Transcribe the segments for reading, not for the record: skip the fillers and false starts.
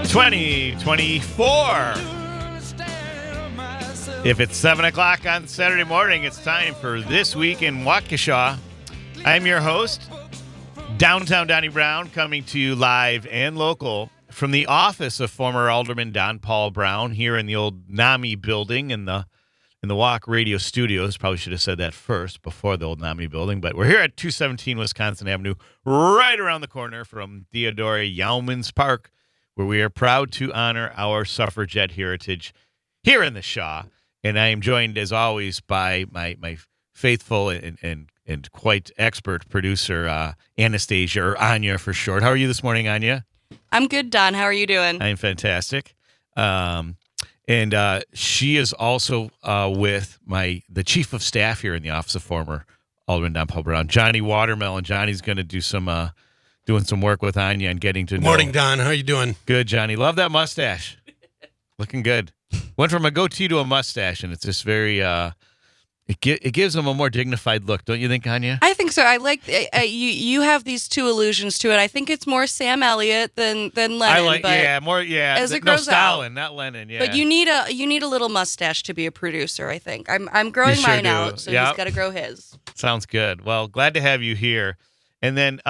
2024. If it's 7 o'clock on Saturday morning, it's time for This Week in Waukesha. I'm your host, Downtown Donnie Brown, coming to you live and local from the office of former Alderman Don Paul Brown here in the old NAMI building in the Walk Radio Studios. Probably should have said that first before the old NAMI building, but we're here at 217 Wisconsin Avenue, right around the corner from Theodore Youmans Park, where we are proud to honor our suffragette heritage here in the Shaw. And I am joined, as always, by my faithful and quite expert producer, Anastasia, or Anya for short. How are you this morning, Anya? I'm good, Don. How are you doing? I'm fantastic. And she is also with the chief of staff here in the office of former Alderman Don Paul Brown, Johnny Watermelon. Johnny's going to do doing some work with Anya and getting to know. Morning, Don. How are you doing? Good, Johnny. Love that mustache. Looking good. Went from a goatee to a mustache, and it's just very. It gives him a more dignified look, don't you think, Anya? I think so. I like you have these two allusions to it. I think it's more Sam Elliott than Lennon. I like, but as it grows Stalin, out. not Lennon. Yeah, but you need a little mustache to be a producer. I think I'm growing mine out, so he's got to grow his. Sounds good. Well, glad to have you here. And then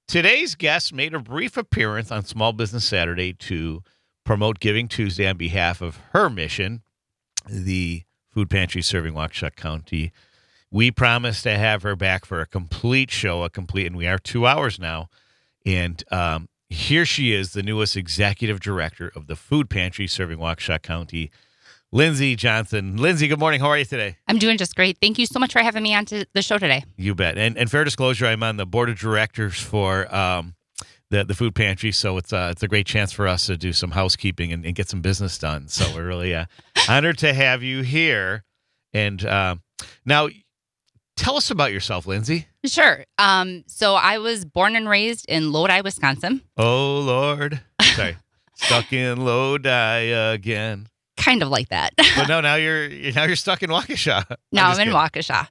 today's guest made a brief appearance on Small Business Saturday to promote Giving Tuesday on behalf of her mission, the food pantry serving Waukesha County. We promised to have her back for a complete show, and we are 2 hours now. And here she is, the newest executive director of the food pantry serving Waukesha County, Lindsay Johnson. Lindsay, good morning. How are you today? I'm doing just great. Thank you so much for having me on to the show today. You bet. And fair disclosure, I'm on the board of directors for the food pantry, so it's a great chance for us to do some housekeeping and get some business done. So we're really honored to have you here. And now, tell us about yourself, Lindsay. Sure. So I was born and raised in Lodi, Wisconsin. Oh, Lord. Sorry. Stuck in Lodi again. Kind of like that. But no, now you're stuck in Waukesha. Now I'm in Waukesha.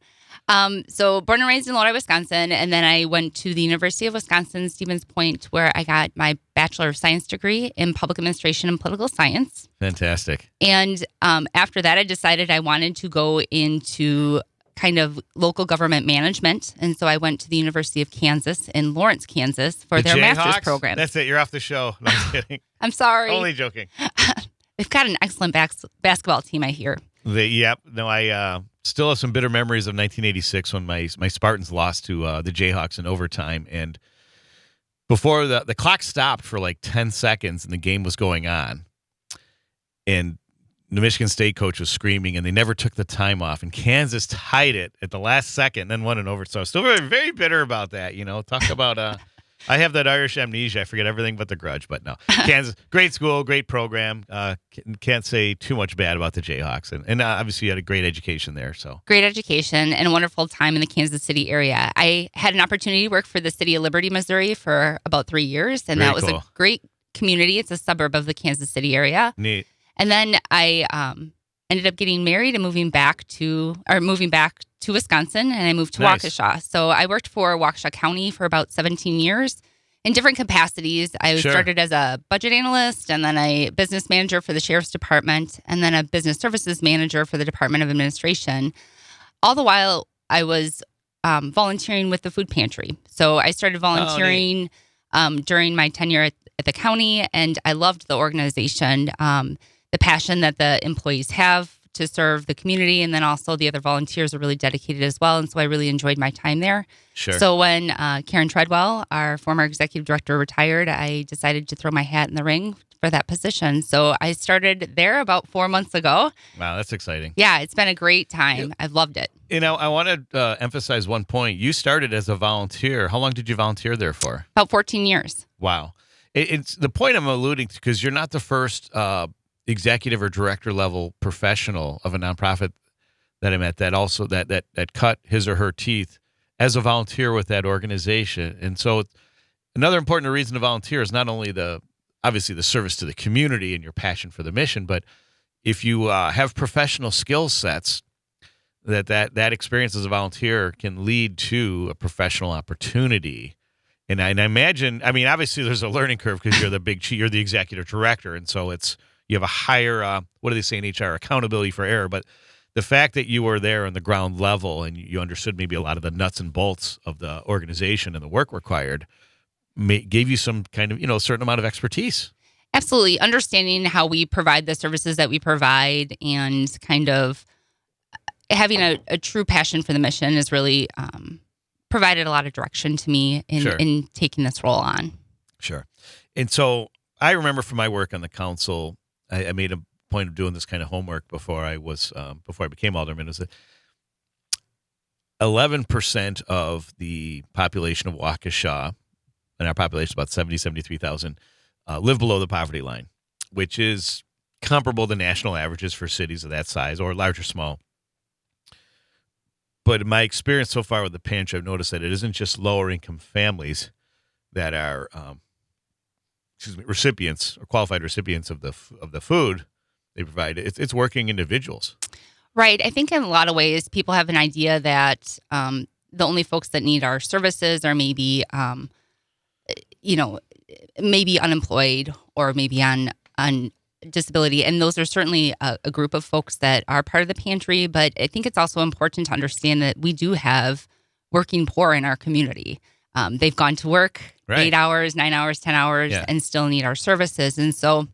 So born and raised in Lodi, Wisconsin, and then I went to the University of Wisconsin, Stevens Point, where I got my Bachelor of Science degree in Public Administration and Political Science. Fantastic. And after that, I decided I wanted to go into kind of local government management, and so I went to the University of Kansas in Lawrence, Kansas, for their master's program. That's it. You're off the show. No, I'm kidding. I'm sorry. Only joking. They've got an excellent basketball team, I hear. Yep. No, I still have some bitter memories of 1986 when my Spartans lost to the Jayhawks in overtime. And before the clock stopped for like 10 seconds and the game was going on, and the Michigan State coach was screaming, and they never took the time off. And Kansas tied it at the last second and then won in overtime. So I'm still very, very bitter about that. You know, talk about I have that Irish amnesia. I forget everything but the grudge. But no, Kansas, great school, great program. Can't say too much bad about the Jayhawks. And obviously you had a great education there. So great education and a wonderful time in the Kansas City area. I had an opportunity to work for the city of Liberty, Missouri for about 3 years. And very that was cool. A great community. It's a suburb of the Kansas City area. Neat. And then I ended up getting married and moving back to Wisconsin, and I moved to Nice. Waukesha. So I worked for Waukesha County for about 17 years in different capacities. I Sure. started as a budget analyst, and then a business manager for the Sheriff's Department, and then a business services manager for the Department of Administration. All the while, I was volunteering with the food pantry. So I started volunteering during my tenure at the county, and I loved the organization, the passion that the employees have to serve the community, and then also the other volunteers are really dedicated as well, and so I really enjoyed my time there. Sure. So when Karen Treadwell, our former executive director, retired, I decided to throw my hat in the ring for that position. So I started there about 4 months ago. Wow, that's exciting. Yeah, it's been a great time. I've loved it. You know, I want to emphasize one point. You started as a volunteer. How long did you volunteer there for? About 14 years. Wow. It's the point I'm alluding to, because you're not the first executive or director level professional of a nonprofit that I met that cut his or her teeth as a volunteer with that organization. And so another important reason to volunteer is not only obviously the service to the community and your passion for the mission, but if you have professional skill sets, that experience as a volunteer can lead to a professional opportunity And I imagine, I mean, obviously there's a learning curve because you're you're the executive director, and so you have a higher, what do they say in HR, accountability for error. But the fact that you were there on the ground level and you understood maybe a lot of the nuts and bolts of the organization and the work required gave you some kind of, a certain amount of expertise. Absolutely. Understanding how we provide the services that we provide and kind of having a true passion for the mission has really provided a lot of direction to me in taking this role on. Sure. And so I remember from my work on the council, I made a point of doing this kind of homework before I became alderman, is that 11% of the population of Waukesha, and our population is about 73,000, live below the poverty line, which is comparable to national averages for cities of that size, or large or small. But in my experience so far with the pantry, I've noticed that it isn't just lower income families that are recipients or qualified recipients of the food they provide. It's working individuals. Right. I think in a lot of ways, people have an idea that the only folks that need our services are maybe, maybe unemployed or maybe on disability. And those are certainly a group of folks that are part of the pantry. But I think it's also important to understand that we do have working poor in our community. They've gone to work 8 hours, 9 hours, 10 hours, and still need our services. And so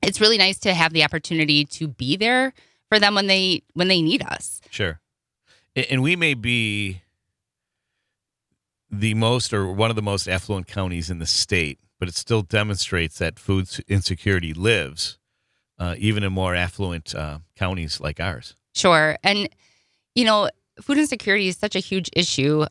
it's really nice to have the opportunity to be there for them when they need us. Sure. And we may be the most or one of the most affluent counties in the state, but it still demonstrates that food insecurity lives even in more affluent counties like ours. Sure. And, food insecurity is such a huge issue.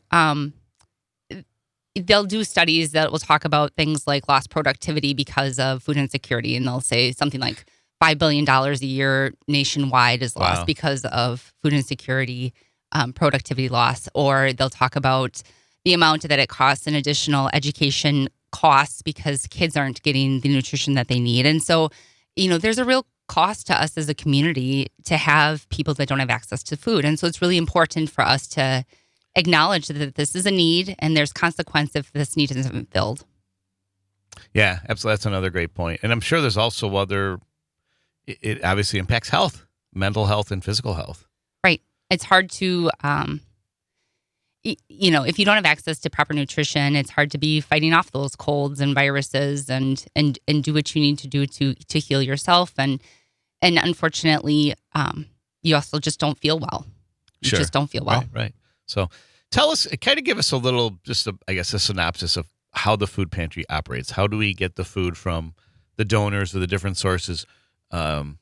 They'll do studies that will talk about things like lost productivity because of food insecurity. And they'll say something like $5 billion a year nationwide is lost because of food insecurity, productivity loss. Or they'll talk about the amount that it costs in additional education costs because kids aren't getting the nutrition that they need. And so, there's a real cost to us as a community to have people that don't have access to food. And so it's really important for us to acknowledge that this is a need and there's consequence if this need isn't filled. Yeah, absolutely. That's another great point. And I'm sure there's also it obviously impacts health, mental health and physical health. Right. It's hard to, if you don't have access to proper nutrition, it's hard to be fighting off those colds and viruses and do what you need to do to heal yourself. And unfortunately, you also just don't feel well. You just don't feel well. Right. So tell us, kind of give us a little, a synopsis of how the food pantry operates. How do we get the food from the donors or the different sources to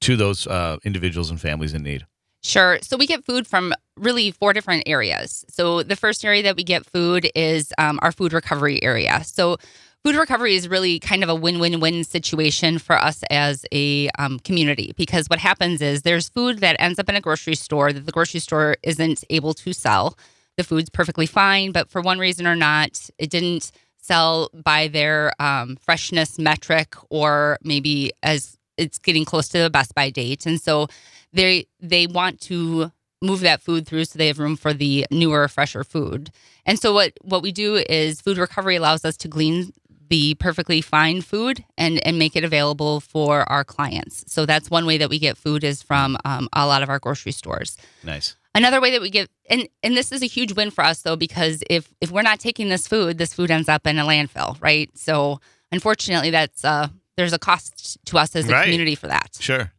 those individuals and families in need? Sure. So we get food from really 4 different areas. So the first area that we get food is our food recovery area. So food recovery is really kind of a win-win-win situation for us as a community, because what happens is there's food that ends up in a grocery store that the grocery store isn't able to sell. The food's perfectly fine, but for one reason or not, it didn't sell by their freshness metric, or maybe as it's getting close to the best by date. And so they want to move that food through so they have room for the newer, fresher food. And so what we do is food recovery allows us to glean the perfectly fine food and make it available for our clients. So that's one way that we get food is from a lot of our grocery stores. Nice. Another way that we get, and this is a huge win for us though, because if we're not taking this food ends up in a landfill, right? So unfortunately there's a cost to us as a community for that. Sure.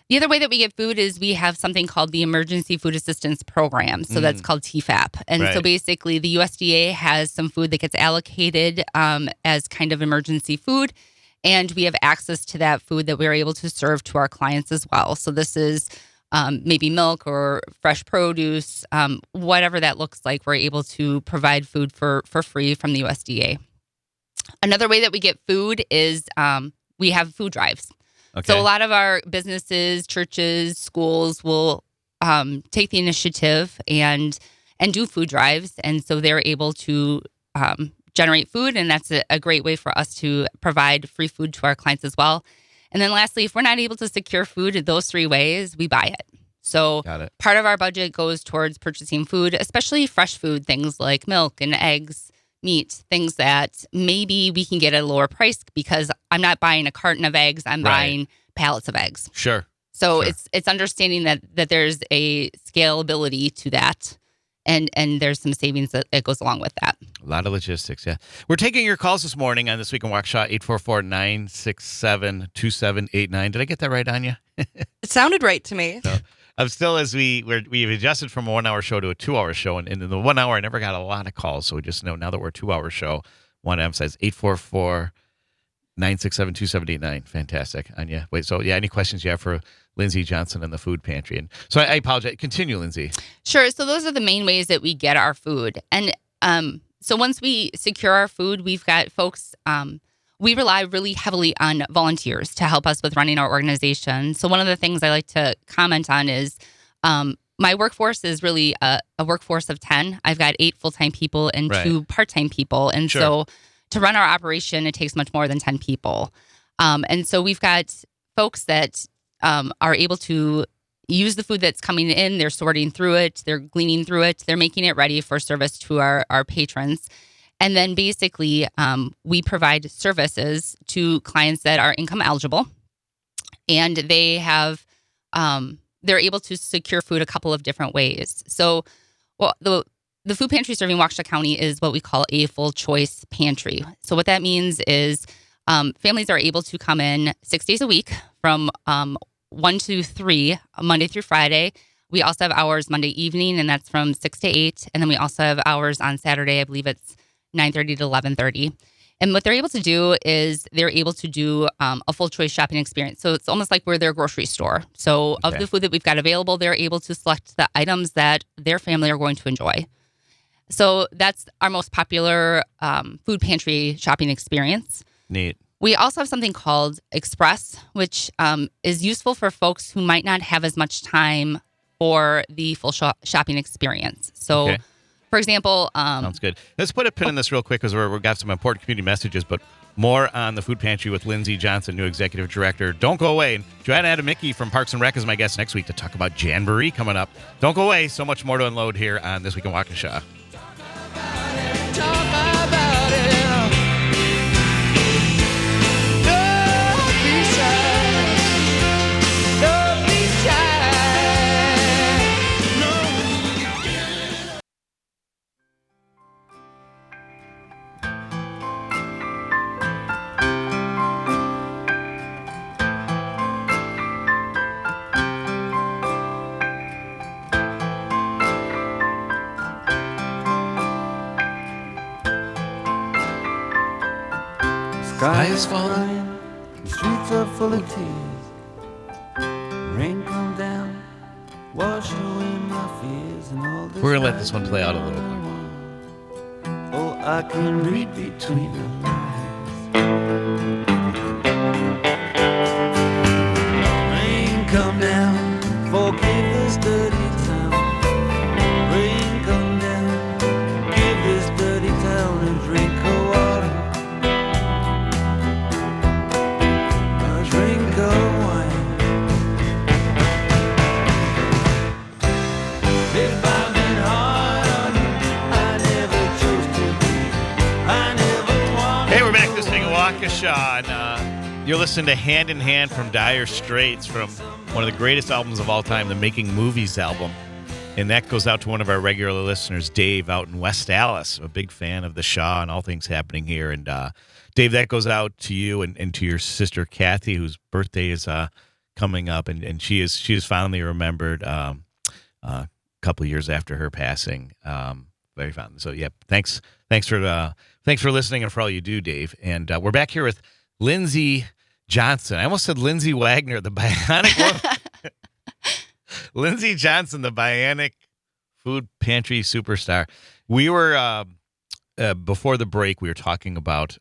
The other way that we get food is we have something called the Emergency Food Assistance Program. So that's called TFAP. And so basically the USDA has some food that gets allocated as kind of emergency food. And we have access to that food that we're able to serve to our clients as well. So this is maybe milk or fresh produce, whatever that looks like, we're able to provide food for free from the USDA. Another way that we get food is we have food drives. Okay. So a lot of our businesses, churches, schools will take the initiative and do food drives. And so they're able to generate food. And that's a great way for us to provide free food to our clients as well. And then lastly, if we're not able to secure food in those 3 ways, we buy it. So part of our budget goes towards purchasing food, especially fresh food, things like milk and eggs, meat, things that maybe we can get at a lower price because I'm not buying a carton of eggs, I'm buying pallets of eggs. Sure. So it's understanding that there's a scalability to that. And there's some savings that goes along with that. A lot of logistics, yeah. We're taking your calls this morning on This Week in Waukesha, 844-967-2789. Did I get that right, Anya? It sounded right to me. So, I'm still, as we've adjusted from a 1 hour show to a 2 hour show. And in the 1 hour, I never got a lot of calls. So we just know now that we're a 2 hour show, want to emphasize 844-967-2789. Fantastic, Anya. Wait, so yeah, any questions you have for Lindsay Johnson and the food pantry? And so I apologize. Continue, Lindsay. Sure. So those are the main ways that we get our food. And so once we secure our food, we've got folks, we rely really heavily on volunteers to help us with running our organization. So one of the things I like to comment on is my workforce is really a workforce of 10. I've got 8 full-time people and 2 part-time people. And so to run our operation, it takes much more than 10 people. And so we've got folks that are able to use the food that's coming in. They're sorting through it. They're gleaning through it. They're making it ready for service to our patrons. And then basically, we provide services to clients that are income eligible. And they have, they're able to secure food a couple of different ways. So, well, the food pantry serving Waukesha County is what we call a full choice pantry. So what that means is families are able to come in 6 days a week from 1 to 3, Monday through Friday. We also have hours Monday evening, and that's from 6 to 8. And then we also have hours on Saturday. I believe it's 9:30 to 11:30. And what they're able to do is they're able to do a full choice shopping experience. So it's almost like we're their grocery store. So of the food that we've got available, they're able to select the items that their family are going to enjoy. So that's our most popular food pantry shopping experience. Neat. We also have something called Express, which is useful for folks who might not have as much time for the full shopping experience. So, for example... Sounds good. Let's put a pin in this real quick because we've got some important community messages, but more on the food pantry with Lindsay Johnson, new executive director. Don't go away. And Joanna Adamicky from Parks and Rec is my guest next week to talk about Jamboree coming up. Don't go away. So much more to unload here on This Week in Waukesha. Sky is falling, the streets are full of tears. Rain come down, wash away my fears and all this. We're going to let this one play out a little bit. Oh, I can read between the lines. Rain come down, forgive this dirty town. Rain come down, give this dirty town a drink of water. Waukesha, and you're listening to Hand in Hand from Dire Straits, from one of the greatest albums of all time, the Making Movies album. And that goes out to one of our regular listeners, Dave, out in West Allis, a big fan of the Shaw and all things happening here. And Dave, that goes out to you and to your sister, Kathy, whose birthday is coming up. And she is fondly remembered a couple of years after her passing. Very fond. So, yeah, thanks for listening and for all you do, Dave. And we're back here with Lindsay Johnson. I almost said Lindsay Wagner, the Bionic Woman. Lindsay Johnson, the Bionic Food Pantry superstar. We were, before the break, we were talking about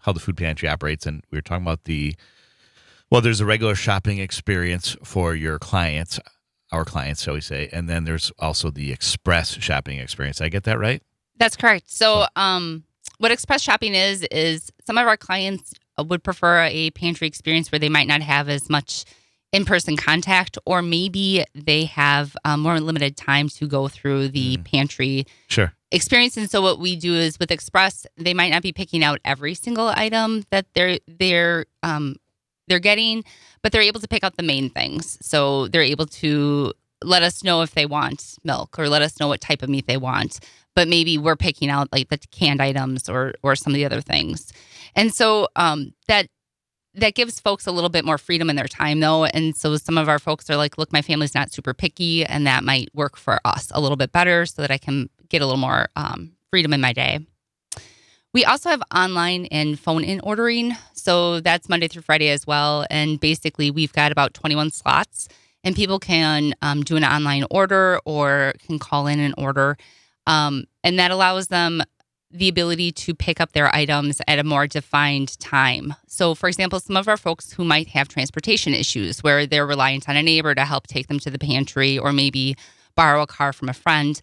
how the food pantry operates, and we were talking about there's a regular shopping experience for your clients, our clients, shall we say, and then there's also the express shopping experience. Did I get that right? That's correct. So what express shopping is some of our clients would prefer a pantry experience where they might not have as much in-person contact, or maybe they have more limited time to go through the pantry. Sure. experience. And so what we do is with Express, they might not be picking out every single item that they're getting, but they're able to pick out the main things. So they're able to let us know if they want milk or let us know what type of meat they want. But maybe we're picking out like the canned items or some of the other things. And so that gives folks a little bit more freedom in their time, though. And so some of our folks are like, look, my family's not super picky, and that might work for us a little bit better so that I can get a little more freedom in my day. We also have online and phone-in ordering. So that's Monday through Friday as well. And basically, we've got about 21 slots, and people can do an online order or can call in and order. And that allows them the ability to pick up their items at a more defined time. So, for example, some of our folks who might have transportation issues where they're reliant on a neighbor to help take them to the pantry or maybe borrow a car from a friend,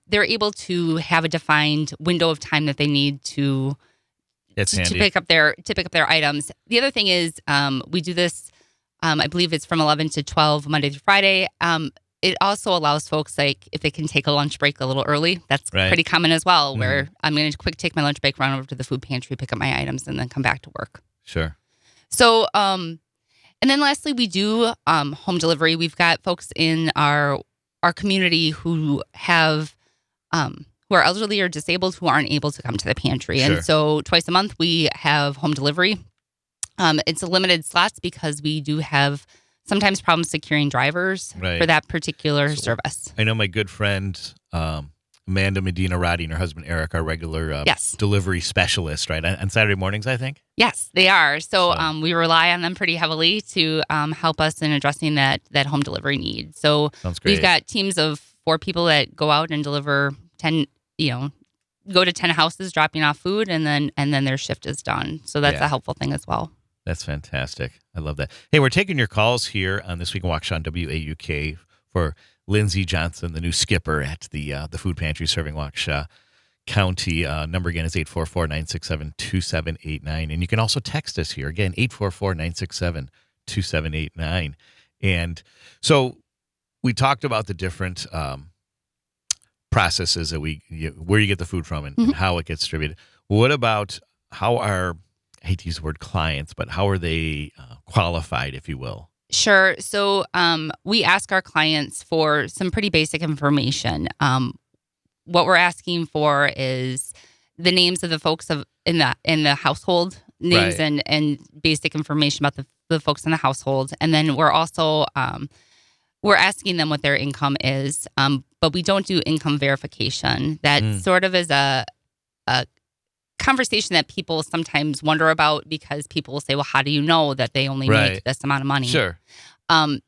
they're able to have a defined window of time that they need to pick up their items. The other thing is we do this, I believe it's from 11 to 12 Monday through Friday. It also allows folks, like, if they can take a lunch break a little early, that's pretty common as well, where I'm going to take my lunch break, run over to the food pantry, pick up my items, and then come back to work. Sure. So, and then lastly, we do home delivery. We've got folks in our community who have who are elderly or disabled who aren't able to come to the pantry. Sure. And so twice a month, we have home delivery. It's a limited slots because we do have sometimes problems securing drivers for that particular service. I know my good friend, Amanda Medina Roddy and her husband, Eric, are regular delivery specialists, right? On Saturday mornings, I think? Yes, they are. So we rely on them pretty heavily to help us in addressing that home delivery need. So we've got teams of 4 people that go out and deliver 10, go to 10 houses dropping off food, and then their shift is done. So that's a helpful thing as well. That's fantastic. I love that. Hey, we're taking your calls here on This Week in Waukesha on WAUK for Lindsay Johnson, the new skipper at the food pantry serving Waukesha County. Number again is 844-967-2789. And you can also text us here. Again, 844-967-2789. And so we talked about the different processes that where you get the food from and how it gets distributed. What about how our, I hate to use the word clients, but how are they qualified, if you will? Sure. So we ask our clients for some pretty basic information. What we're asking for is the names of the folks in the household, names and basic information about the folks in the household. And then we're also we're asking them what their income is, but we don't do income verification. That sort of is a conversation that people sometimes wonder about, because people will say, well, how do you know that they only make this amount of money? Sure. The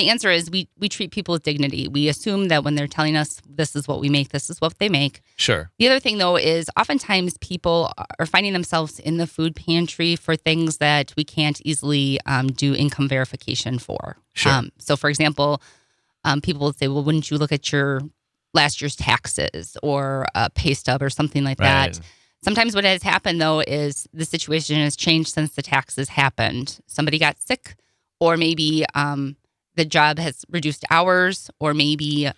answer is we treat people with dignity. We assume that when they're telling us this is what we make, this is what they make. Sure. The other thing, though, is oftentimes people are finding themselves in the food pantry for things that we can't easily do income verification for. Sure. So, for example, people will say, well, wouldn't you look at your last year's taxes or a pay stub or something like that? Sometimes what has happened, though, is the situation has changed since the taxes happened. Somebody got sick, or maybe the job has reduced hours, or maybe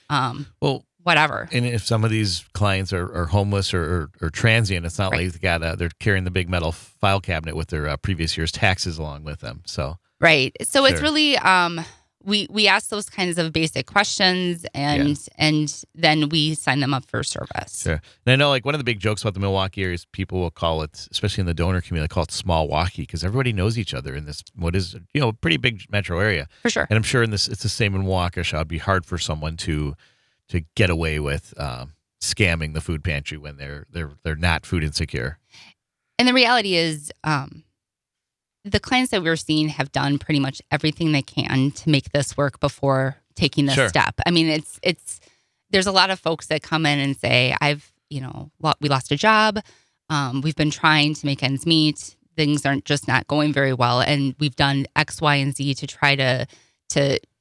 whatever. And if some of these clients are homeless or transient, it's not like they're carrying the big metal file cabinet with their previous year's taxes along with them. So it's really we ask those kinds of basic questions, and then we sign them up for service. Sure. And I know, like, one of the big jokes about the Milwaukee area is people will call it, especially in the donor community, they call it small Waukee, because everybody knows each other in this what is a pretty big metro area. For sure. And I'm sure it's the same in Waukesha. It'd be hard for someone to get away with scamming the food pantry when they're not food insecure. And the reality is, the clients that we're seeing have done pretty much everything they can to make this work before taking this step. I mean, it's there's a lot of folks that come in and say, we lost a job. We've been trying to make ends meet. Things aren't just not going very well. And we've done X, Y, and Z to try to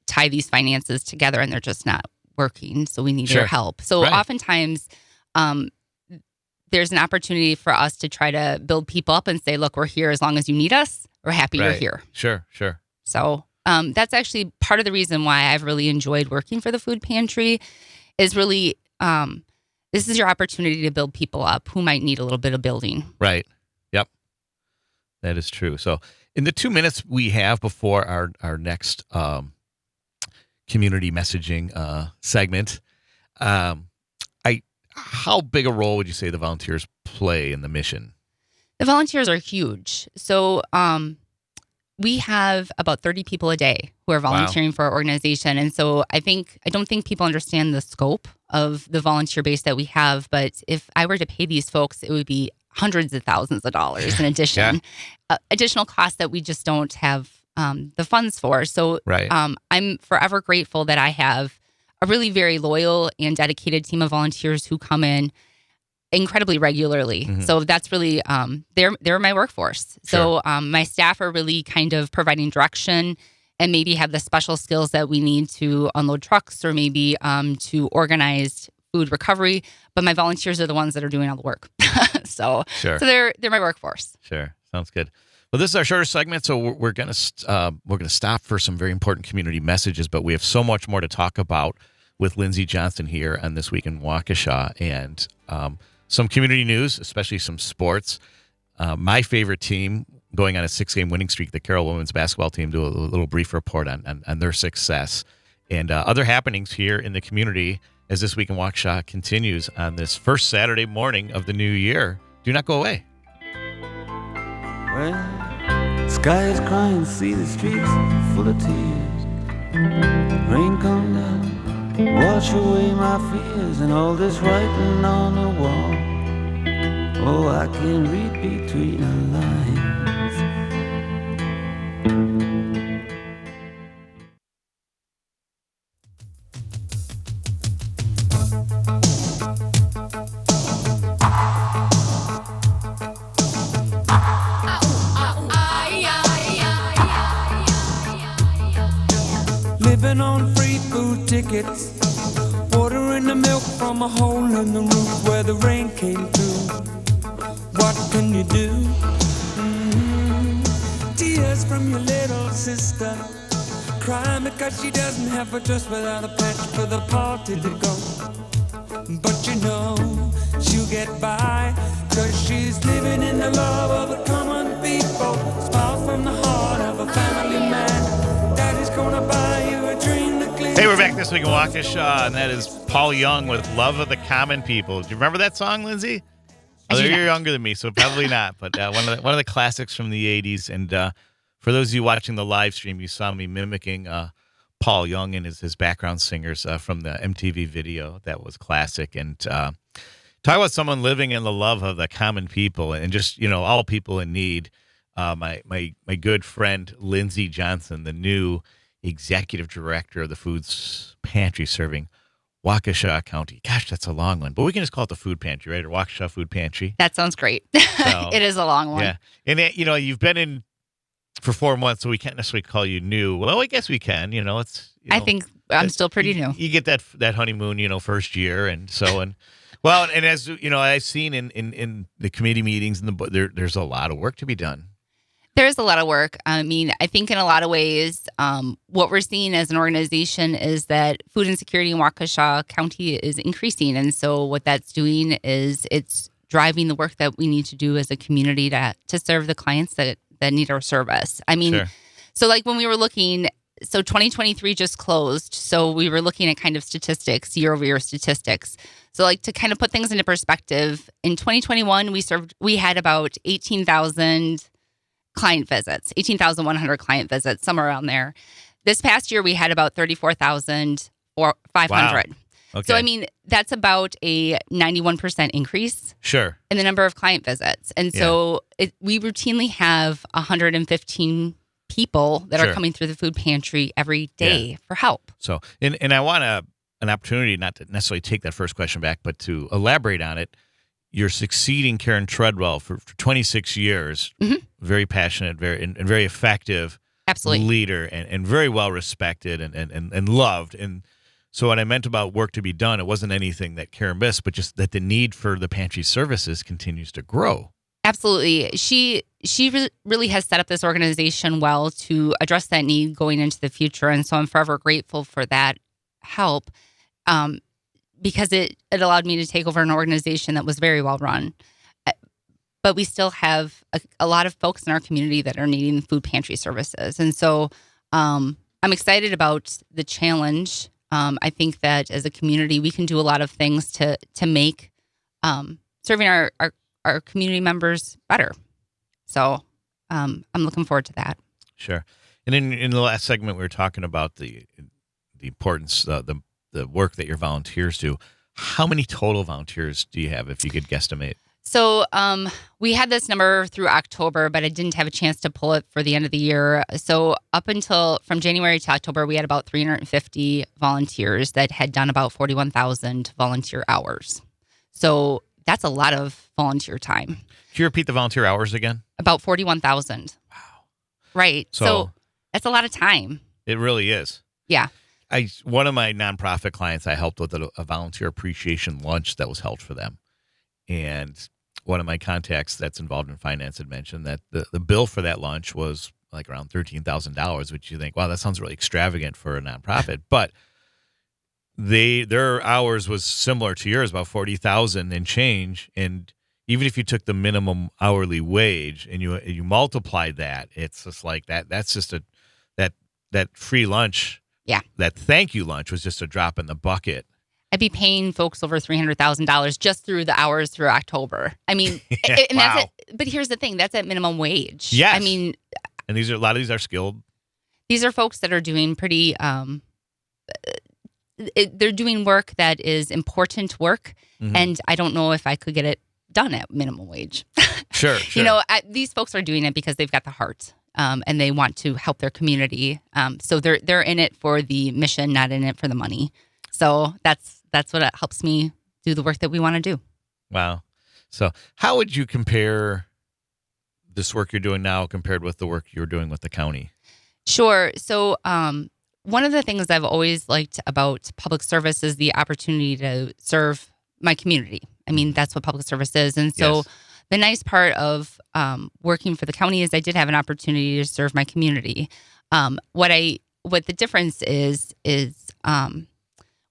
tie these finances together, and they're just not working. So we need your help. So oftentimes, there's an opportunity for us to try to build people up and say, look, we're here as long as you need us. We're happy you're here. Sure. So that's actually part of the reason why I've really enjoyed working for the food pantry, is really the this is your opportunity to build people up who might need a little bit of building. Right. Yep. That is true. So in the 2 minutes we have before our next community messaging segment, how big a role would you say the volunteers play in the mission? The volunteers are huge. So we have about 30 people a day who are volunteering for our organization. And so I don't think people understand the scope of the volunteer base that we have. But if I were to pay these folks, it would be hundreds of thousands of dollars in addition, additional costs that we just don't have the funds for. So I'm forever grateful that I have a really very loyal and dedicated team of volunteers who come in incredibly regularly. Mm-hmm. So that's really, they're my workforce. Sure. So my staff are really kind of providing direction and maybe have the special skills that we need to unload trucks or maybe to organize food recovery. But my volunteers are the ones that are doing all the work. So they're my workforce. Sure. Sounds good. Well, this is our shorter segment, so we're gonna stop for some very important community messages. But we have so much more to talk about with Lindsay Johnson here on This Week in Waukesha, and some community news, especially some sports. My favorite team going on a 6-game winning streak, the Carroll women's basketball team, do a little brief report on their success and other happenings here in the community as This Week in Waukesha continues on this first Saturday morning of the new year. Do not go away. Well, sky is crying, see the streets full of tears. Rain come down, wash away my fears, and all this writing on the wall. Oh, I can read between the lines. Living on free food tickets, watering the milk from a hole in the roof where the rain came through. What can you do? Tears from your little sister, crying because she doesn't have a dress without a patch for the party to go. But you know she'll get by, 'cause she's living in the love of the common people. Smile from the heart of a family man. Daddy's gonna buy you a dream to clean. Hey, we're back This Week in Waukesha, and that is Paul Young with Love of the Common People. Do you remember that song, Lindsay? Oh, you're younger than me, so probably not. But one of the classics from the 80s. And for those of you watching the live stream, you saw me mimicking Paul Young and his background singers from the MTV video. That was classic. And talk about someone living in the love of the common people and just, all people in need. My good friend, Lindsay Johnson, the new executive director of the Foods Pantry serving Waukesha County. Gosh, that's a long one. But we can just call it the Food Pantry, right? Or Waukesha Food Pantry. That sounds great. So, it is a long one. Yeah. And, you've been in for 4 months, so we can't necessarily call you new. Well, I guess we can. I think I'm still pretty new. You get that honeymoon, first year and so on. Well, and as, I've seen in the committee meetings, there's a lot of work to be done. There is a lot of work. I mean, I think in a lot of ways, what we're seeing as an organization is that food insecurity in Waukesha County is increasing. And so what that's doing is it's driving the work that we need to do as a community to serve the clients that need our service. I mean, sure. So like when we were looking, so 2023 just closed. So we were looking at kind of statistics, year-over-year statistics. So like to kind of put things into perspective, in 2021, we had about 18,000 client visits, 18,100 client visits, somewhere around there. This past year, we had about 34,500. Wow. Okay. So, I mean, that's about a 91% increase. Sure. In the number of client visits. And so we routinely have 115 people that are coming through the food pantry every day for help. So, and I want an opportunity not to necessarily take that first question back, but to elaborate on it. You're succeeding Karen Treadwell for 26 years. Mm-hmm. Very passionate, very effective leader and very well respected and loved. And so what I meant about work to be done, it wasn't anything that Karen missed, but just that the need for the pantry services continues to grow. Absolutely. She really has set up this organization well to address that need going into the future. And so I'm forever grateful for that help. because it allowed me to take over an organization that was very well run. But we still have a lot of folks in our community that are needing food pantry services. And so I'm excited about the challenge. I think that as a community, we can do a lot of things to make serving our community members better. So I'm looking forward to that. Sure. And in the last segment, we were talking about the importance, the work that your volunteers do. How many total volunteers do you have, if you could guesstimate? So we had this number through October, but I didn't have a chance to pull it for the end of the year. So up until from January to October, we had about 350 volunteers that had done about 41,000 volunteer hours. So that's a lot of volunteer time. Can you repeat the volunteer hours again? About 41,000. Wow. Right. So that's a lot of time. It really is. Yeah. One of my nonprofit clients, I helped with a volunteer appreciation lunch that was held for them. And one of my contacts that's involved in finance had mentioned that the bill for that lunch was like around $13,000, which you think, wow, that sounds really extravagant for a nonprofit. But their hours was similar to yours, about 40,000 and change. And even if you took the minimum hourly wage and you multiplied that, it's just like that. That's just that free lunch. Yeah. That thank you lunch was just a drop in the bucket. I'd be paying folks over $300,000 just through the hours through October. I mean, and wow. that's it. But here's the thing: that's at minimum wage. Yes. I mean, and a lot of these are skilled. These are folks that are doing pretty. They're doing work that is important work, and I don't know if I could get it done at minimum wage. Sure. You know, these folks are doing it because they've got the heart, and they want to help their community. So they're in it for the mission, not in it for the money. So that's what helps me do the work that we want to do. Wow. So how would you compare this work you're doing now compared with the work you're doing with the county? Sure. So one of the things I've always liked about public service is the opportunity to serve my community. I mean, that's what public service is. And so the nice part of working for the county is I did have an opportunity to serve my community. What the difference is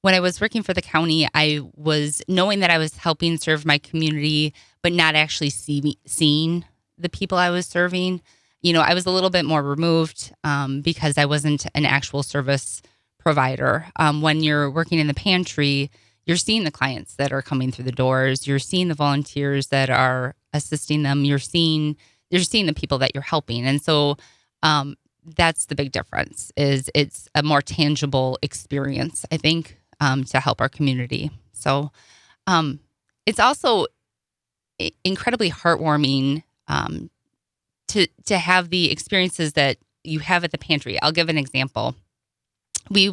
when I was working for the county, I was knowing that I was helping serve my community, but not actually seeing the people I was serving. You know, I was a little bit more removed because I wasn't an actual service provider. When you're working in the pantry, you're seeing the clients that are coming through the doors. You're seeing the volunteers that are assisting them. You're seeing the people that you're helping. And so that's the big difference, is it's a more tangible experience, I think, to help our community. So it's also incredibly heartwarming to have the experiences that you have at the pantry. I'll give an example. We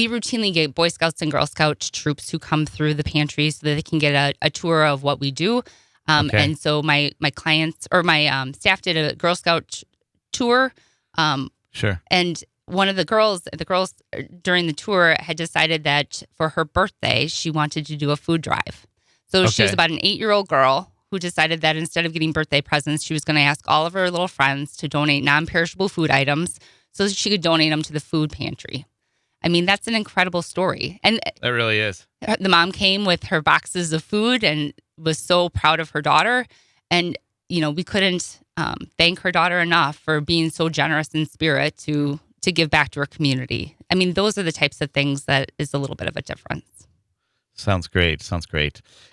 routinely get Boy Scouts and Girl Scout troops who come through the pantry so that they can get a tour of what we do. And so my clients or my staff did a Girl Scout tour. Sure. And one of the girls during the tour had decided that for her birthday, she wanted to do a food drive. So she was about an 8-year-old girl who decided that instead of getting birthday presents, she was going to ask all of her little friends to donate non-perishable food items so that she could donate them to the food pantry. I mean, that's an incredible story. And that really is. The mom came with her boxes of food and was so proud of her daughter. And, you know, we couldn't thank her daughter enough for being so generous in spirit to give back to her community. I mean, those are the types of things that is a little bit of a difference. Sounds great.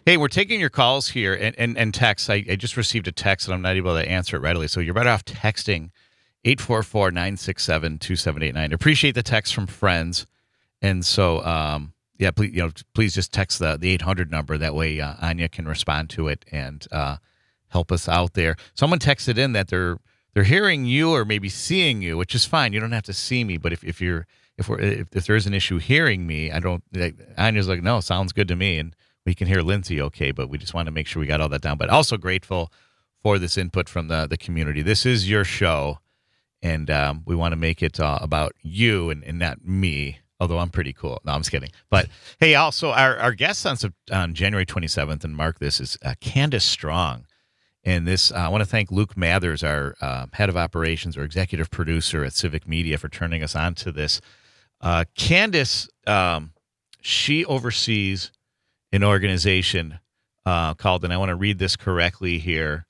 Hey, we're taking your calls here and texts. I just received a text and I'm not able to answer it readily. So you're better off texting 844-967-2789. Appreciate the text from friends. And so, please just text the 800 number. That way Anya can respond to it and help us out there. Someone texted in that they're hearing you or maybe seeing you, which is fine. You don't have to see me, but if there is an issue hearing me, Anya's like, no, sounds good to me, and we can hear Lindsay okay, but we just want to make sure we got all that down. But also grateful for this input from the community. This is your show, and we want to make it about you and not me, although I'm pretty cool. No, I'm just kidding. But hey, also our guest on January 27th, and mark this, is Candace Strong. And this, I want to thank Luke Mathers, our head of operations or executive producer at Civic Media, for turning us on to this. Candace she oversees an organization called, and I want to read this correctly here.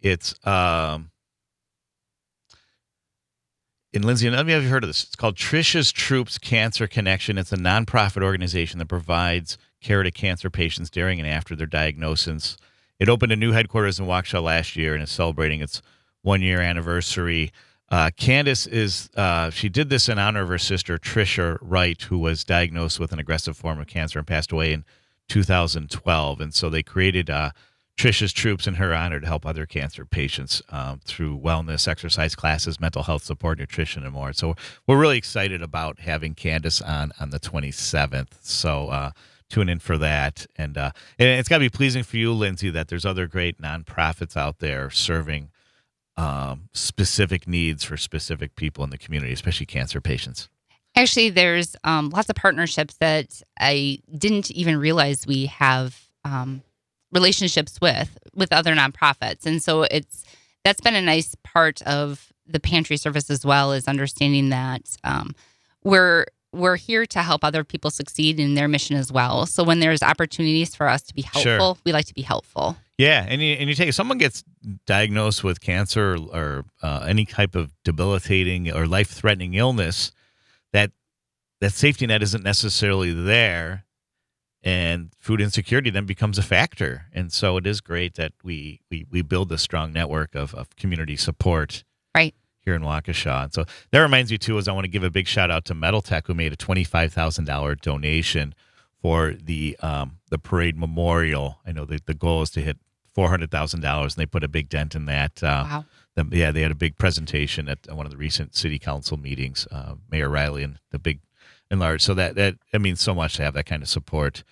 It's and Lindsay, let me have you heard of this. It's called Trisha's Troops Cancer Connection. It's a nonprofit organization that provides care to cancer patients during and after their diagnosis. It opened a new headquarters in Waukesha last year and is celebrating its 1-year anniversary. Candace she did this in honor of her sister, Trisha Wright, who was diagnosed with an aggressive form of cancer and passed away in 2012. And so they created Trisha's Troops in her honor to help other cancer patients through wellness, exercise classes, mental health support, nutrition, and more. So we're really excited about having Candace on the 27th. So tune in for that. And it's got to be pleasing for you, Lindsay, that there's other great nonprofits out there serving specific needs for specific people in the community, especially cancer patients. Actually, there's lots of partnerships that I didn't even realize we have relationships with other nonprofits. And so that's been a nice part of the pantry service as well, is understanding that we're here to help other people succeed in their mission as well. So when there's opportunities for us to be helpful, we like to be helpful. Yeah, and you take, if someone gets diagnosed with cancer or any type of debilitating or life-threatening illness, that safety net isn't necessarily there, and food insecurity then becomes a factor. And so it is great that we build a strong network of community support here in Waukesha. And so that reminds me, too, is I want to give a big shout-out to Metal Tech, who made a $25,000 donation for the parade memorial. I know the goal is to hit $400,000, and they put a big dent in that. Wow. They had a big presentation at one of the recent city council meetings, Mayor Riley and the big and large. So that means so much to have that kind of support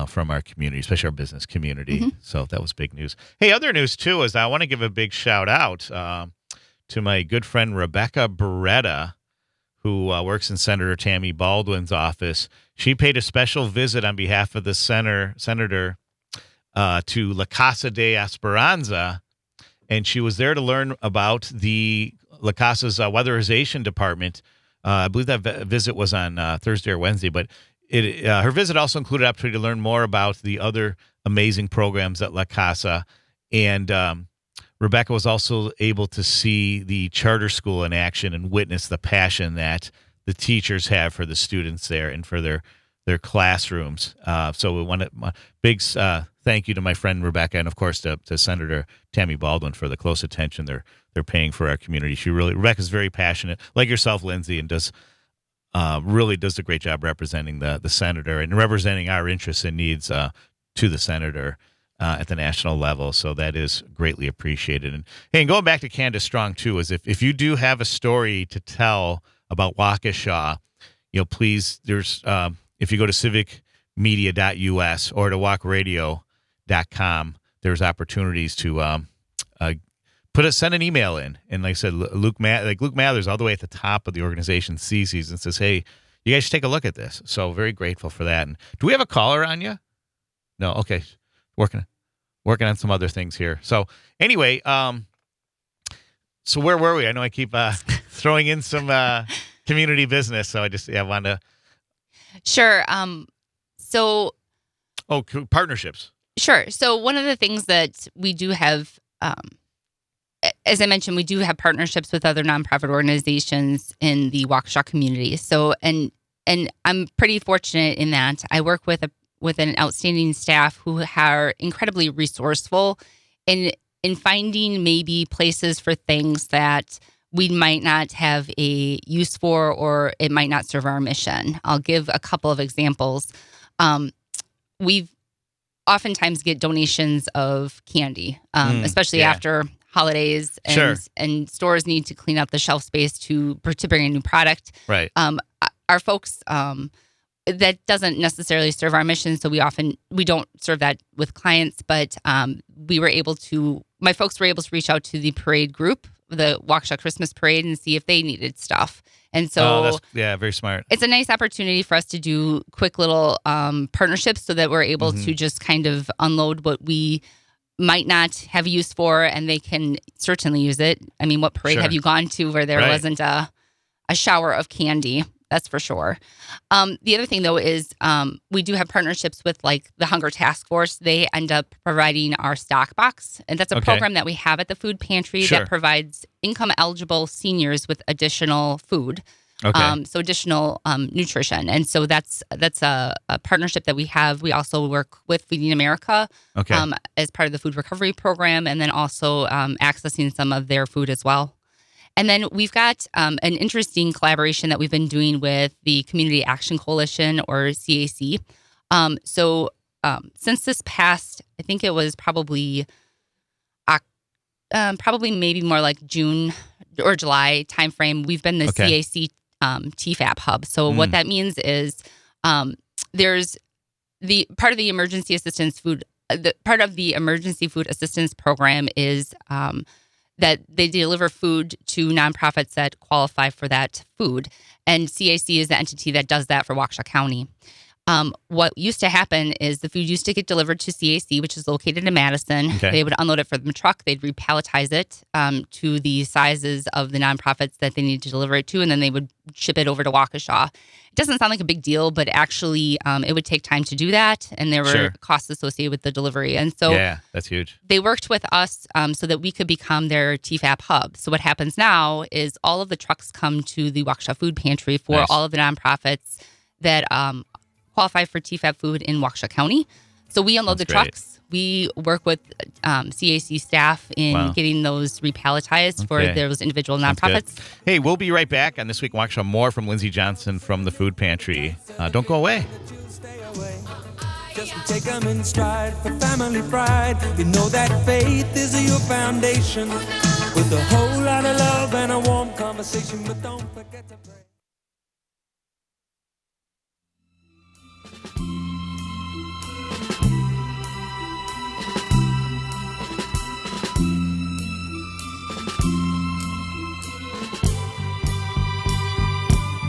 from our community, especially our business community. Mm-hmm. So that was big news. Hey, other news, too, is I want to give a big shout out to my good friend Rebecca Beretta, who works in Senator Tammy Baldwin's office. She paid a special visit on behalf of the senator to La Casa de Esperanza, and she was there to learn about the La Casa's weatherization department. I believe that visit was on Thursday or Wednesday, but her visit also included opportunity to learn more about the other amazing programs at La Casa. And Rebecca was also able to see the charter school in action and witness the passion that the teachers have for the students there and for their classrooms. So we want a big thank you to my friend Rebecca, and of course to Senator Tammy Baldwin for the close attention they're paying for our community. Rebecca's very passionate, like yourself, Lindsay, and really does a great job representing the senator and representing our interests and needs to the senator at the national level. So that is greatly appreciated. And going back to Candace Strong too, is if you do have a story to tell about Waukesha, please, there's if you go to civicmedia.us or to walkradio.com, there's opportunities to send an email in. And like I said, Luke Mathers, all the way at the top of the organization, sees these and says, hey, you guys should take a look at this. So very grateful for that. And do we have a caller on you? No. Okay. Working on some other things here. So anyway, so where were we? I know I keep throwing in some community business. So I wanted to. Sure. Partnerships. Sure. So one of the things that we do have, as I mentioned, we do have partnerships with other nonprofit organizations in the Waukesha community. So, and I'm pretty fortunate in that I work with an outstanding staff who are incredibly resourceful in finding maybe places for things that we might not have a use for, or it might not serve our mission. I'll give a couple of examples. We've oftentimes get donations of candy, especially after holidays, and stores need to clean up the shelf space to bring a new product. Right. Our folks, that doesn't necessarily serve our mission, so we don't serve that with clients. But my folks were able to reach out to the parade group, the Waukesha Christmas Parade, and see if they needed stuff. And so, very smart. It's a nice opportunity for us to do quick little partnerships, so that we're able to just kind of unload what we might not have use for, and they can certainly use it. I mean, what parade have you gone to where there wasn't a shower of candy? That's for sure. The other thing, though, is we do have partnerships with like the Hunger Task Force. They end up providing our stock box. And that's a program that we have at the food pantry that provides income-eligible seniors with additional food. So additional nutrition. And so that's a partnership that we have. We also work with Feeding America as part of the food recovery program, and then also accessing some of their food as well. And then we've got an interesting collaboration that we've been doing with the Community Action Coalition, or CAC. Since this past, I think it was probably maybe more like June or July timeframe, we've been the CAC TFAP hub. So what that means is there's the part of the emergency assistance food. The part of the emergency food assistance program is that they deliver food to nonprofits that qualify for that food, and CAC is the entity that does that for Waukesha County. What used to happen is the food used to get delivered to CAC, which is located in Madison. They would unload it from the truck. They'd repalletize it to the sizes of the nonprofits that they need to deliver it to, and then they would ship it over to Waukesha. It doesn't sound like a big deal, but actually it would take time to do that, and there were costs associated with the delivery. And so that's huge. They worked with us so that we could become their TFAP hub. So what happens now is all of the trucks come to the Waukesha Food Pantry for all of the nonprofits that qualify for TFAP food in Waukesha County. So we unload the trucks. We work with CAC staff in getting those repalletized for those individual nonprofits. Hey, we'll be right back on This Week in Waukesha. More from Lindsay Johnson from the Food Pantry. Don't go away. Just take them in stride for family pride. You know that faith is your foundation. With a whole lot of love and a warm conversation, but don't forget to pray.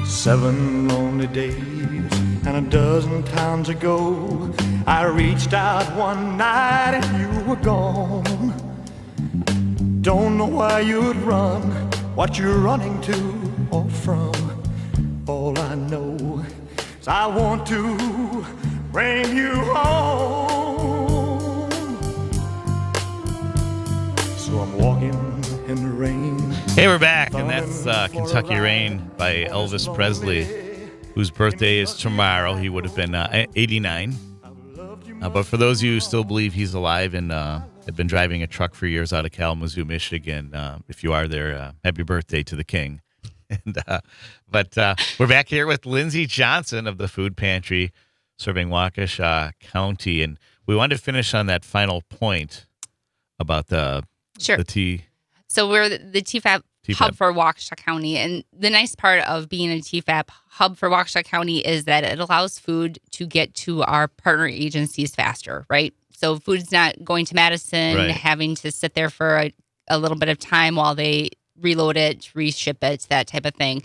Seven lonely days and a dozen times ago, I reached out one night and you were gone. Don't know why you'd run, what you're running to or from. All I know is I want to bring you home. So I'm walking in the rain. Hey, we're back, and that's Kentucky Rain by Elvis Presley, whose birthday is tomorrow. He would have been 89. But for those of you who still believe he's alive and have been driving a truck for years out of Kalamazoo, Michigan, if you are there, happy birthday to the king. But we're back here with Lindsay Johnson of the Food Pantry, serving Waukesha County. And we wanted to finish on that final point about the tea. So we're the TFAP hub for Waukesha County. And the nice part of being a TFAP hub for Waukesha County is that it allows food to get to our partner agencies faster, right? So food's not going to Madison, having to sit there for a little bit of time while they reload it, reship it, that type of thing.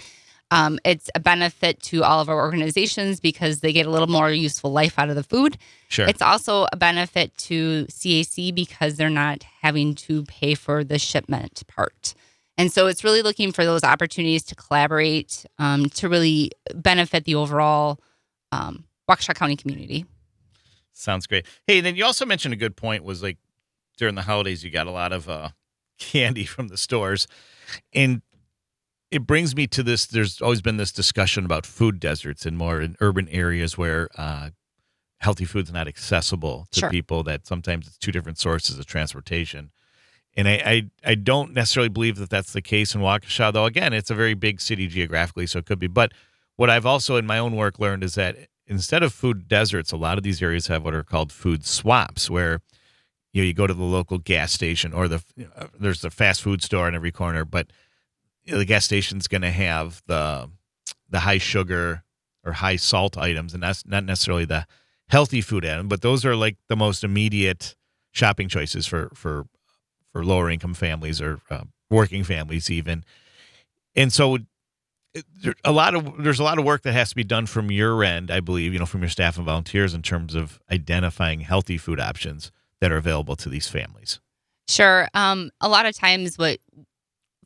It's a benefit to all of our organizations because they get a little more useful life out of the food. It's also a benefit to CAC because they're not having to pay for the shipment part. And so it's really looking for those opportunities to collaborate to really benefit the overall Waukesha County community. Sounds great. Hey, then you also mentioned a good point was like during the holidays, you got a lot of candy from the stores. And it brings me to this. There's always been this discussion about food deserts and more in urban areas where healthy food's not accessible to people, that sometimes it's two different sources of transportation. And I don't necessarily believe that that's the case in Waukesha, though, again, it's a very big city geographically, so it could be. But what I've also in my own work learned is that instead of food deserts, a lot of these areas have what are called food swamps, where you go to the local gas station or there's the fast food store on every corner, but the gas station's going to have the high sugar or high salt items, and that's not necessarily the healthy food item, but those are like the most immediate shopping choices for lower income families or working families even. And so there's a lot of work that has to be done from your end, I believe, from your staff and volunteers in terms of identifying healthy food options that are available to these families. Sure. A lot of times what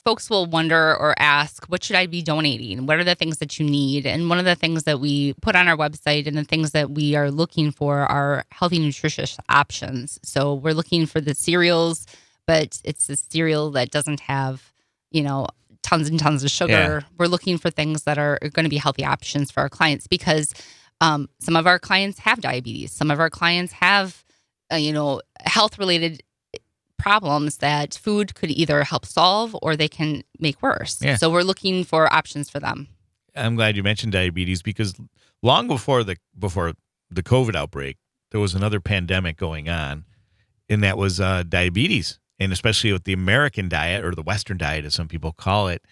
folks will wonder or ask, what should I be donating? What are the things that you need? And one of the things that we put on our website and the things that we are looking for are healthy, nutritious options. So we're looking for the cereals, but it's the cereal that doesn't have, tons and tons of sugar. Yeah. We're looking for things that are going to be healthy options for our clients because some of our clients have diabetes. Some of our clients have, health-related problems that food could either help solve or they can make worse. Yeah. So we're looking for options for them. I'm glad you mentioned diabetes because long before the COVID outbreak, there was another pandemic going on, and that was diabetes. And especially with the American diet, or the Western diet, as some people call it,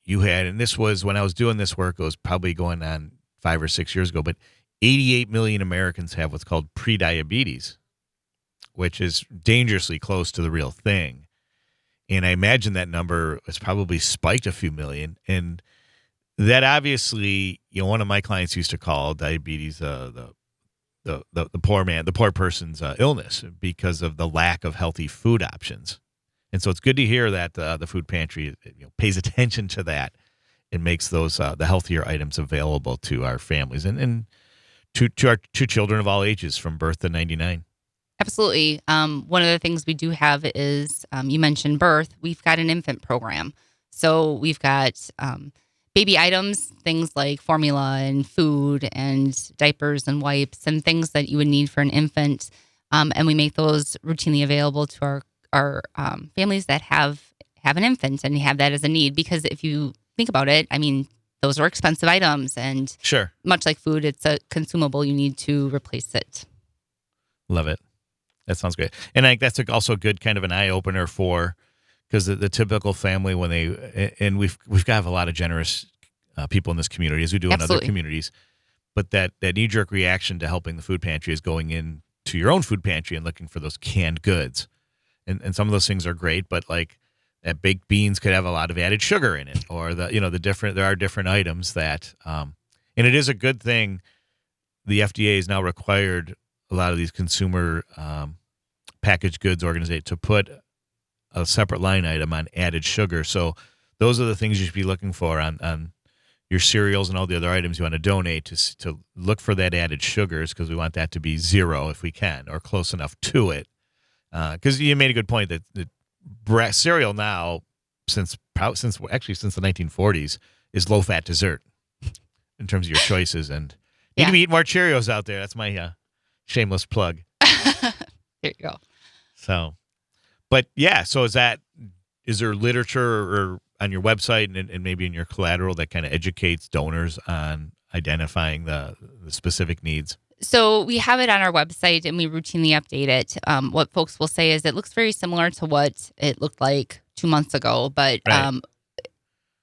and this was when I was doing this work, it was probably going on 5 or 6 years ago, but 88 million Americans have what's called prediabetes, which is dangerously close to the real thing. And I imagine that number has probably spiked a few million. And that obviously, one of my clients used to call diabetes the poor person's illness because of the lack of healthy food options. And so it's good to hear that the food pantry pays attention to that and makes those the healthier items available to our families and to children of all ages from birth to 99. Absolutely. One of the things we do have is, you mentioned birth. We've got an infant program. So we've got baby items, things like formula and food and diapers and wipes and things that you would need for an infant. And we make those routinely available to our families that have an infant and have that as a need. Because if you think about it, those are expensive items. And sure, much like food, it's a consumable. You need to replace it. Love it. That sounds great. And I think that's also a good kind of an eye-opener because the typical family, when we've got to have a lot of generous people in this community, as we do in other communities, but that knee-jerk reaction to helping the food pantry is going into your own food pantry and looking for those canned goods. And some of those things are great, but like that baked beans could have a lot of added sugar in it, or there are different items that, and it is a good thing. The FDA has now required a lot of these consumer packaged goods organizations to put a separate line item on added sugar. So those are the things you should be looking for on your cereals and all the other items you want to donate, to look for that added sugars, because we want that to be zero if we can, or close enough to it. Because you made a good point that cereal now, since the 1940s, is low-fat dessert in terms of your choices. And you need to be eating more Cheerios out there. That's my shameless plug. There you go. So, but yeah, so is there literature or on your website and maybe in your collateral that kind of educates donors on identifying the specific needs? So we have it on our website and we routinely update it. What folks will say is it looks very similar to what it looked like 2 months ago, but right.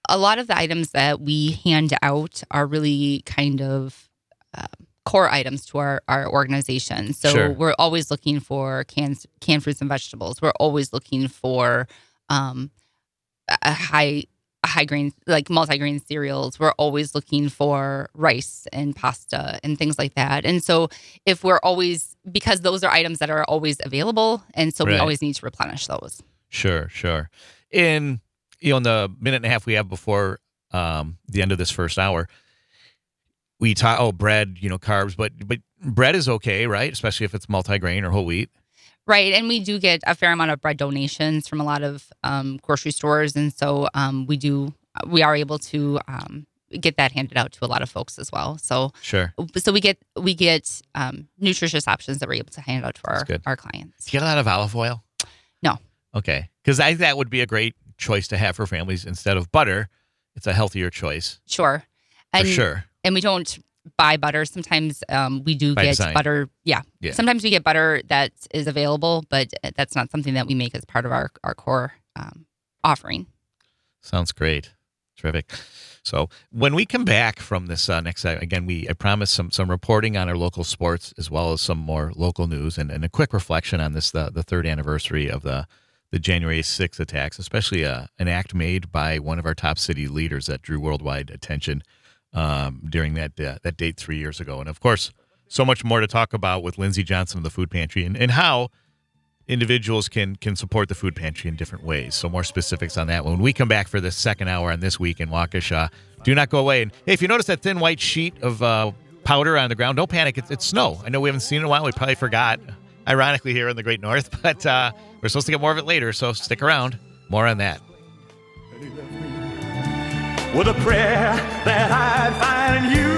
A lot of the items that we hand out are really kind of core items to our organization. So sure. We're always looking for canned fruits and vegetables. We're always looking for a high grain, like multi-grain cereals. We're always looking for rice and pasta and things like that. And so because those are items that are always available, and so we always need to replenish those. Sure. In the minute and a half we have before the end of this first hour, we talk bread, carbs, but bread is okay, right? Especially if it's multi-grain or whole wheat. Right, and we do get a fair amount of bread donations from a lot of grocery stores, and so we are able to get that handed out to a lot of folks as well. So sure. So we get nutritious options that we're able to hand out to our clients. Do you get a lot of olive oil? No. Okay, because I think that would be a great choice to have for families instead of butter. It's a healthier choice. Sure. For sure. And we don't buy butter. Sometimes we do get butter. Yeah. Sometimes we get butter that is available, but that's not something that we make as part of our core offering. Sounds great. Terrific. So when we come back from this next, again, I promise some reporting on our local sports as well as some more local news and a quick reflection on this, the third anniversary of the January 6th attacks, especially an act made by one of our top city leaders that drew worldwide attention during that date 3 years ago. And of course, so much more to talk about with Lindsay Johnson of the Food Pantry and how individuals can support the food pantry in different ways. So more specifics on that when we come back for the second hour on This Week in Waukesha. Do not go away. And hey, if you notice that thin white sheet of powder on the ground, don't panic. It's snow. I know we haven't seen it in a while. We probably forgot, ironically, here in the Great North. But we're supposed to get more of it later, so stick around. More on that. With a prayer that I'd find you